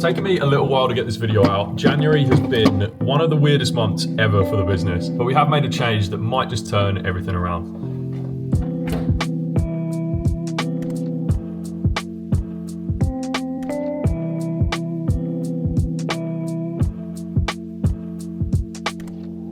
taken me a little while to get this video out. January has been one of the weirdest months ever for the business, but we have made a change that might just turn everything around.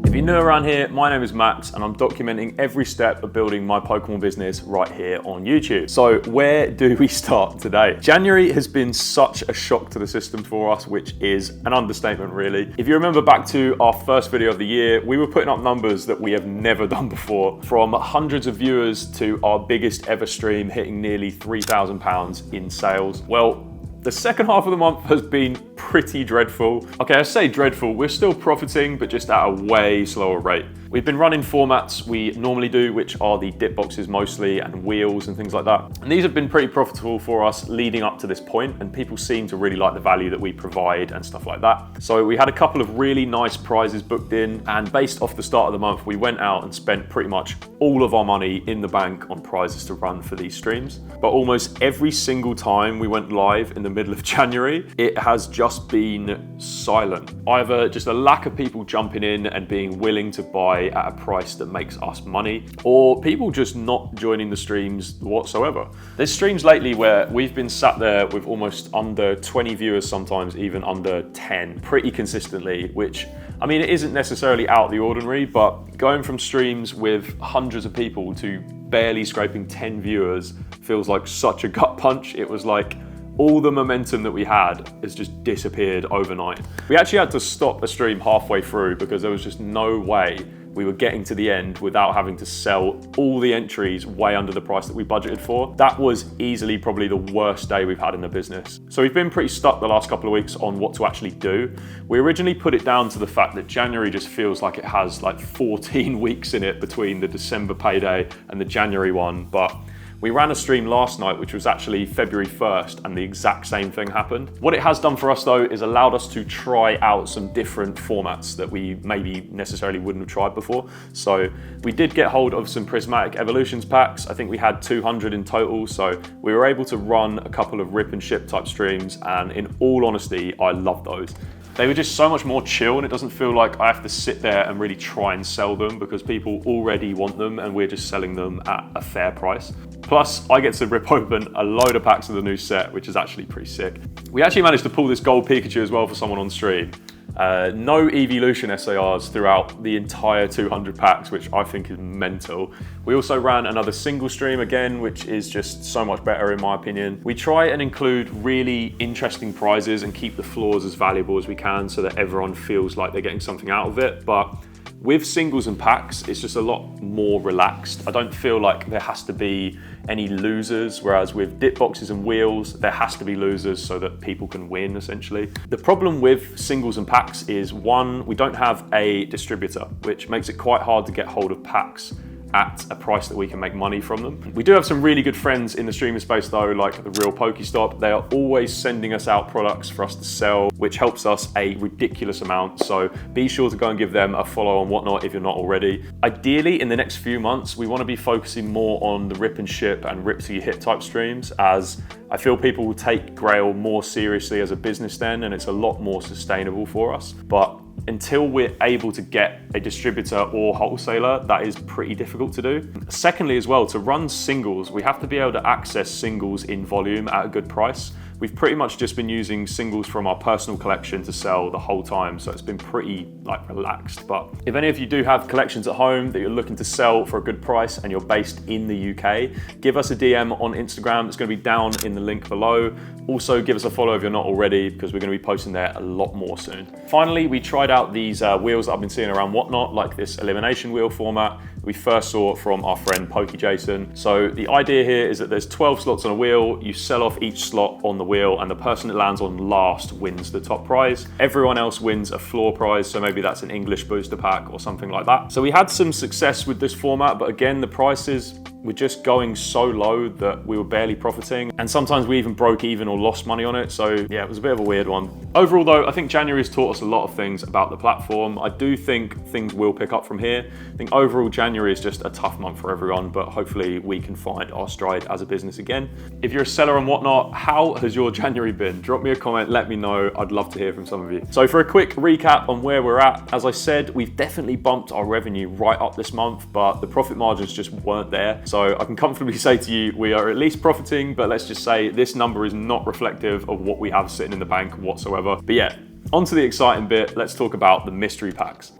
If you're new around here, my name is Max and I'm documenting every step of building my Pokemon business right here on YouTube. So where do we start today? January has been such a shock to the system for us, which is an understatement really. If you remember back to our first video of the year, we were putting up numbers that we have never done before, from hundreds of viewers to our biggest ever stream hitting nearly £3,000 in sales. Well, the second half of the month has been pretty dreadful. Okay, I say dreadful, we're still profiting, but just at a way slower rate. We've been running formats we normally do, which are the dip boxes mostly and wheels and things like that. And these have been pretty profitable for us leading up to this point, and people seem to really like the value that we provide and stuff like that. So we had a couple of really nice prizes booked in, and based off the start of the month, we went out and spent pretty much all of our money in the bank on prizes to run for these streams. But almost every single time we went live in the middle of January, it has just been silent. Either just a lack of people jumping in and being willing to buy at a price that makes us money, or people just not joining the streams whatsoever. There's streams lately where we've been sat there with almost under 20 viewers, sometimes even under 10, pretty consistently, which, I mean, it isn't necessarily out of the ordinary, but going from streams with hundreds of people to barely scraping 10 viewers feels like such a gut punch. It was like all the momentum that we had has just disappeared overnight. We actually had to stop the stream halfway through because there was just no way we were getting to the end without having to sell all the entries way under the price that we budgeted for. That was easily probably the worst day we've had in the business. So we've been pretty stuck the last couple of weeks on what to actually do. We originally put it down to the fact that January just feels like it has like 14 weeks in it between the December payday and the January one, but we ran a stream last night, which was actually February 1st, and the exact same thing happened. What it has done for us though is allowed us to try out some different formats that we maybe necessarily wouldn't have tried before. So we did get hold of some Prismatic Evolutions packs. I think we had 200 in total. So we were able to run a couple of rip and ship type streams, and in all honesty, I love those. They were just so much more chill, and it doesn't feel like I have to sit there and really try and sell them because people already want them and we're just selling them at a fair price. Plus, I get to rip open a load of packs of the new set, which is actually pretty sick. We actually managed to pull this gold Pikachu as well for someone on stream. No Evolution SARs throughout the entire 200 packs, which I think is mental. We also ran another single stream again, which is just so much better in my opinion. We try and include really interesting prizes and keep the floors as valuable as we can so that everyone feels like they're getting something out of it. But with singles and packs, it's just a lot more relaxed. I don't feel like there has to be any losers, whereas with dip boxes and wheels, there has to be losers so that people can win, essentially. The problem with singles and packs is, one, we don't have a distributor, which makes it quite hard to get hold of packs at a price that we can make money from them. We do have some really good friends in the streaming space though, like the Real Pokestop. They are always sending us out products for us to sell, which helps us a ridiculous amount. So be sure to go and give them a follow and whatnot if you're not already. Ideally, in the next few months, we want to be focusing more on the rip and ship and rip till you hit type streams, as I feel people will take Grail more seriously as a business then, and it's a lot more sustainable for us. But until we're able to get a distributor or wholesaler, that is pretty difficult to do. Secondly as well, to run singles, we have to be able to access singles in volume at a good price. We've pretty much just been using singles from our personal collection to sell the whole time, so it's been pretty relaxed. But if any of you do have collections at home that you're looking to sell for a good price and you're based in the UK, give us a DM on Instagram. It's going to be down in the link below. Also, give us a follow if you're not already, because we're going to be posting there a lot more soon. Finally, we tried out these wheels that I've been seeing around Whatnot, like this elimination wheel format. We first saw from our friend Pokey Jason. So the idea here is that there's 12 slots on a wheel. You sell off each slot on the wheel, and the person that lands on last wins the top prize. Everyone else wins a floor prize, so maybe that's an English booster pack or something like that. So we had some success with this format, but again, the prices were just going so low that we were barely profiting. And sometimes we even broke even or lost money on it. So yeah, it was a bit of a weird one. Overall though, I think January has taught us a lot of things about the platform. I do think things will pick up from here. I think overall January is just a tough month for everyone, but hopefully we can find our stride as a business again. If you're a seller and whatnot, how has your January been? Drop me a comment, let me know. I'd love to hear from some of you. So for a quick recap on where we're at, as I said, we've definitely bumped our revenue right up this month, but the profit margins just weren't there. So I can comfortably say to you, we are at least profiting, but let's just say this number is not reflective of what we have sitting in the bank whatsoever. But yeah, on to the exciting bit. Let's talk about the mystery packs.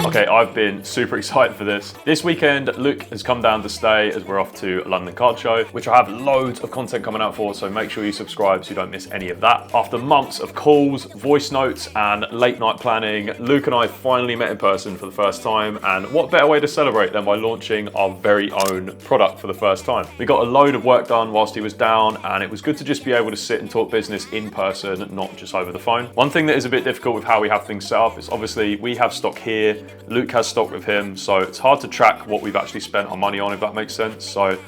Okay, I've been super excited for this. This weekend, Luke has come down to stay as we're off to London Card Show, which I have loads of content coming out for, so make sure you subscribe so you don't miss any of that. After months of calls, voice notes, and late night planning, Luke and I finally met in person for the first time, and what better way to celebrate than by launching our very own product for the first time. We got a load of work done whilst he was down, and it was good to just be able to sit and talk business in person, not just over the phone. One thing that is a bit difficult with how we have things set up is obviously we have stock here, Luke has stock with him, so it's hard to track what we've actually spent our money on, if that makes sense. So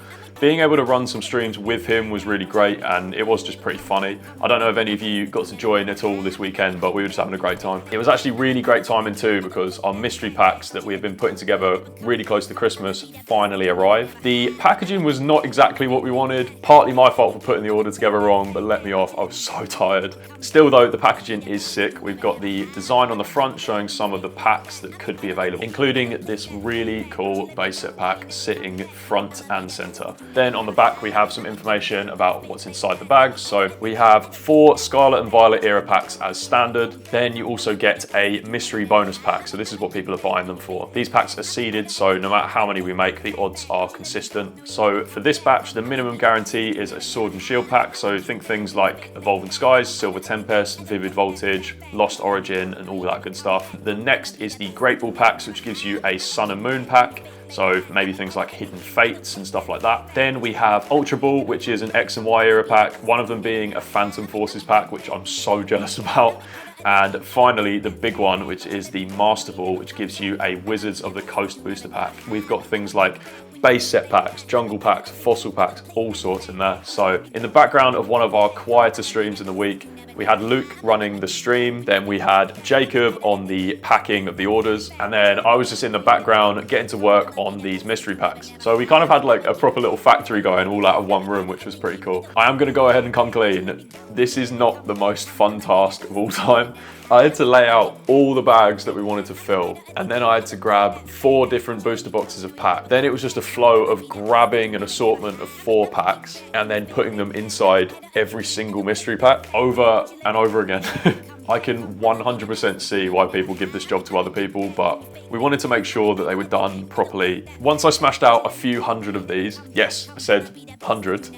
being able to run some streams with him was really great, and it was just pretty funny. I don't know if any of you got to join at all this weekend, but we were just having a great time. It was actually really great timing too, because our mystery packs that we have been putting together really close to Christmas finally arrived. The packaging was not exactly what we wanted, partly my fault for putting the order together wrong, but let me off, I was so tired. Still though, the packaging is sick. We've got the design on the front showing some of the packs that could be available, including this really cool base set pack sitting front and center. Then on the back, we have some information about what's inside the bag. So we have 4 Scarlet and Violet era packs as standard. Then you also get a mystery bonus pack. So this is what people are buying them for. These packs are seeded, so no matter how many we make, the odds are consistent. So for this batch, the minimum guarantee is a Sword and Shield pack. So think things like Evolving Skies, Silver Tempest, Vivid Voltage, Lost Origin, and all that good stuff. The next is the Great Ball packs, which gives you a Sun and Moon pack. So maybe things like Hidden Fates and stuff like that. Then we have Ultra Ball, which is an X and Y era pack, one of them being a Phantom Forces pack, which I'm so jealous about. And finally, the big one, which is the Master Ball, which gives you a Wizards of the Coast booster pack. We've got things like base set packs, jungle packs, fossil packs, all sorts in there. So in the background of one of our quieter streams in the week, we had Luke running the stream, then we had Jacob on the packing of the orders, and then I was just in the background getting to work on these mystery packs. So we kind of had like a proper little factory going all out of one room, which was pretty cool. I am gonna go ahead and come clean. This is not the most fun task of all time. I had to lay out all the bags that we wanted to fill, and then I had to grab 4 different booster boxes of pack. Then it was just a flow of grabbing an assortment of 4 packs and then putting them inside every single mystery pack over and over again. I can 100% see why people give this job to other people, but we wanted to make sure that they were done properly. Once I smashed out a few hundred of these, yes, I said 100,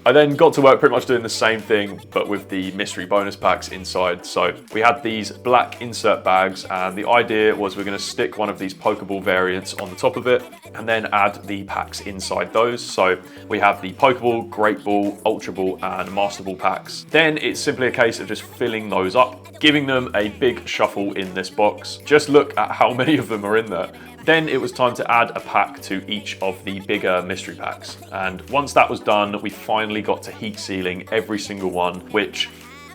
I then got to work pretty much doing the same thing, but with the mystery bonus packs inside. So we had these black insert bags, and the idea was we're going to stick one of these Pokeball variants on the top of it, and then add the packs inside those. So we have the Pokeball, Great Ball, Ultra Ball, and Master Ball packs. Then it's simply a case of just filling those up, giving them a big shuffle in this box. Just look at how many of them are in there. Then it was time to add a pack to each of the bigger mystery packs. And once that was done, we finally got to heat sealing every single one, which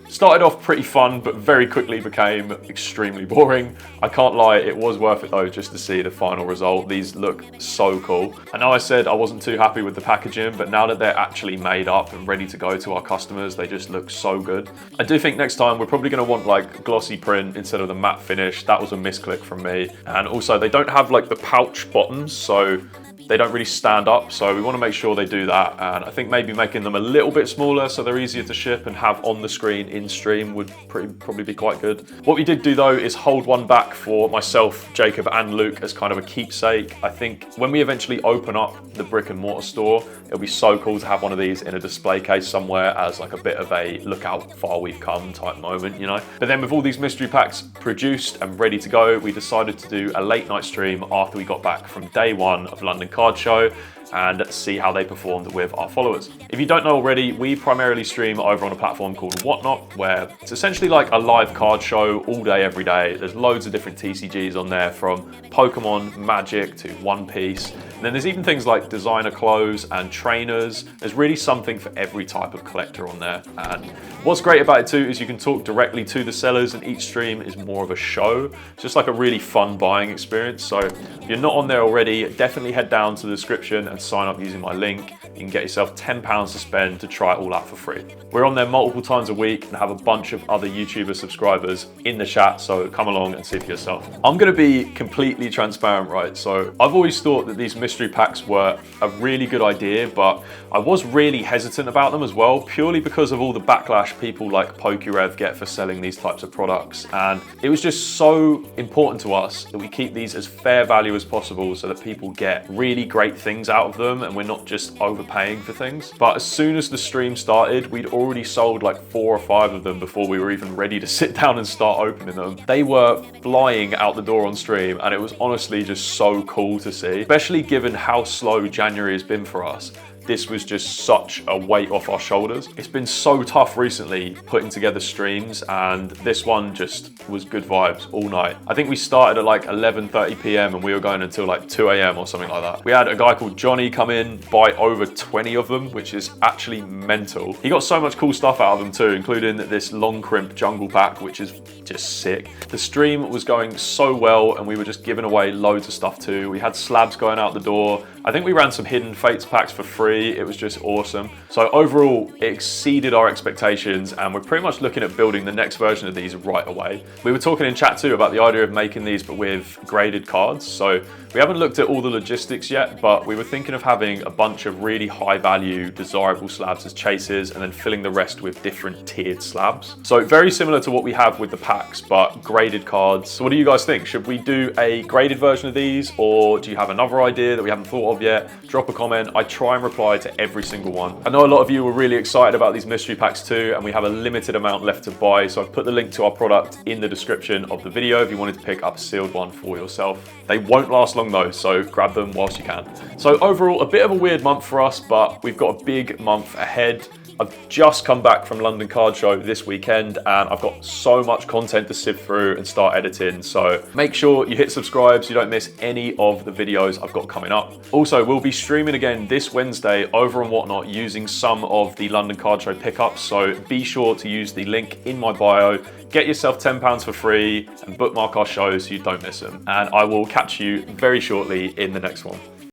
started off pretty fun, but very quickly became extremely boring. I can't lie, it was worth it though, just to see the final result. These look so cool. I know I said I wasn't too happy with the packaging, but now that they're actually made up and ready to go to our customers, they just look so good. I do think next time we're probably gonna want like glossy print instead of the matte finish. That was a misclick from me. And also they don't have like the pouch bottoms, so they don't really stand up, so we want to make sure they do that. And I think maybe making them a little bit smaller so they're easier to ship and have on the screen in stream would probably be quite good. What we did do though is hold one back for myself, Jacob, and Luke as kind of a keepsake. I think when we eventually open up the brick and mortar store, it'll be so cool to have one of these in a display case somewhere as like a bit of a look how far we've come type moment, you know? But then with all these mystery packs produced and ready to go, we decided to do a late night stream after we got back from day 1 of London Card Show. and see how they performed with our followers. If you don't know already, we primarily stream over on a platform called Whatnot, where it's essentially like a live card show all day, every day. There's loads of different TCGs on there, from Pokemon, Magic to One Piece. And then there's even things like designer clothes and trainers. There's really something for every type of collector on there. And what's great about it too is you can talk directly to the sellers, and each stream is more of a show. It's just like a really fun buying experience. So if you're not on there already, definitely head down to the description and sign up using my link. You can get yourself £10 to spend to try it all out for free. We're on there multiple times a week and have a bunch of other YouTuber subscribers in the chat, so come along and see for yourself. I'm gonna be completely transparent, right? So I've always thought that these mystery packs were a really good idea, but I was really hesitant about them as well, purely because of all the backlash people like PokeRev get for selling these types of products. And it was just so important to us that we keep these as fair value as possible so that people get really great things out of them and we're not just overpaying for things. But as soon as the stream started, we'd already sold like 4 or 5 of them before we were even ready to sit down and start opening them. They were flying out the door on stream, and it was honestly just so cool to see, especially given how slow January has been for us. This was just such a weight off our shoulders. It's been so tough recently putting together streams, and this one just was good vibes all night. I think we started at like 11:30 p.m. and we were going until like 2 a.m. or something like that. We had a guy called Johnny come in, buy over 20 of them, which is actually mental. He got so much cool stuff out of them too, including this long crimp jungle pack, which is just sick. The stream was going so well and we were just giving away loads of stuff too. We had slabs going out the door. I think we ran some hidden fates packs for free. It was just awesome. So overall, it exceeded our expectations, and we're pretty much looking at building the next version of these right away. We were talking in chat too about the idea of making these but with graded cards. So we haven't looked at all the logistics yet, but we were thinking of having a bunch of really high value, desirable slabs as chases, and then filling the rest with different tiered slabs. So very similar to what we have with the packs, but graded cards. So what do you guys think? Should we do a graded version of these, or do you have another idea that we haven't thought of yet? Drop a comment. I try and reply to every single one. I know a lot of you were really excited about these mystery packs too, and we have a limited amount left to buy, so I've put the link to our product in the description of the video if you wanted to pick up a sealed one for yourself. They won't last long though, so grab them whilst you can. So overall, a bit of a weird month for us, but we've got a big month ahead. I've just come back from London Card Show this weekend, and I've got so much content to sift through and start editing. So make sure you hit subscribe so you don't miss any of the videos I've got coming up. Also, we'll be streaming again this Wednesday over on Whatnot using some of the London Card Show pickups. So be sure to use the link in my bio. Get yourself £10 for free and bookmark our shows so you don't miss them. And I will catch you very shortly in the next one.